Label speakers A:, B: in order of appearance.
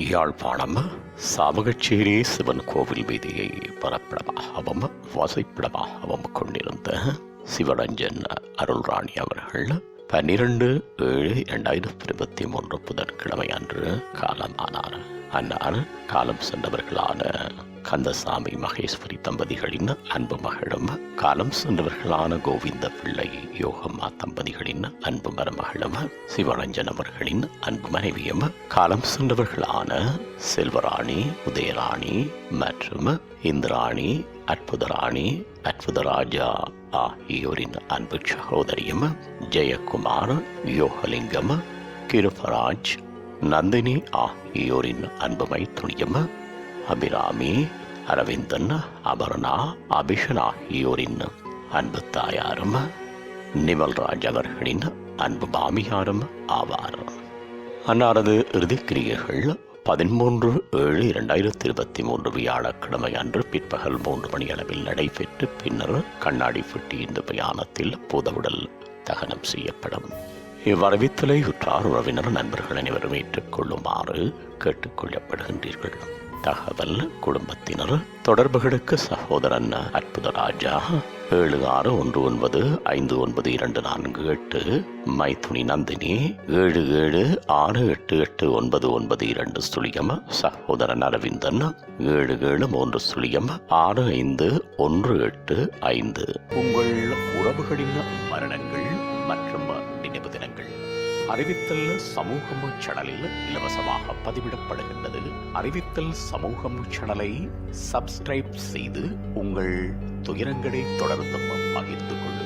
A: யாழ்ப்பாணம் சாமகச்சேரி சிவன் கோவில் வீதியை பரப்பிடமாகவும் வசிப்பிடமாகவும் கொண்டிருந்த சிவரஞ்சன் அருள்ராணி அவர்கள் 12/7/2023 புதன்கிழமை அன்று காலமானார். அன்னார் காலம் சென்றவர்களான கந்தசாமி மகேஸ்வரி தம்பதிகளின் அன்பு மகளும், காலம் சென்றவர்களான கோவிந்த பிள்ளை யோகம்மா தம்பதிகளின் அன்பு மருமகளும், சிவரஞ்சன் அவர்களின் அன்பு மனைவியும், காலம் சென்றவர்களான செல்வராணி, உதயராணி மற்றும் இந்திராணி, அற்புதராணி, அற்புதராஜா ஆகியோரின் அன்பு சகோதரியும், ஜெயக்குமார், யோகலிங்கம், கிருபராஜ், நந்தினி ஆகியோரின் அன்புமை துணியும், அபிராமி, அரவிந்தன், அபர்ணா, அபிஷன் ஆகியோரின் அன்பு தாயாரும், நிமல்ராஜ் அவர்களின் அன்பு மாமியாரும் ஆவார். அன்னாரது இறுதிக்கிரியைகள் 13/7/2023 வியாழக்கிழமை அன்று பிற்பகல் 3 மணி அளவில் நடைபெற்று பின்னர் கண்ணாடி பெட்டி இந்த பிரயாணத்தில் புதவுடல் தகனம் செய்யப்படும். இவ்வறிவித்தலை உற்றார் உறவினர் நண்பர்கள் அனைவரும் ஏற்றுக்கொள்ளுமாறு கேட்டுக்கொள்ளப்படுகின்றீர்கள். தகவல் குடும்பத்தினர் தொடர்புகளுக்கு சகோதரன் அற்புதராஜா 7619592448, மைத்துனி நந்தினி 77688992, சகோதரன் அரவிந்தன் 7730651885. உங்கள் உறவுகளின் மரணங்கள் மற்றும் நினைவு தினங்கள் அறிவித்தல் சமூகம் சேனலில் இலவசமாக பதிவிடப்படுகின்றது. அறிவித்தல் சமூகம் சேனலை சப்ஸ்கிரைப் செய்து உங்கள் துயரங்களை தொடர்ந்து பகிர்ந்து கொள்ளுங்கள்.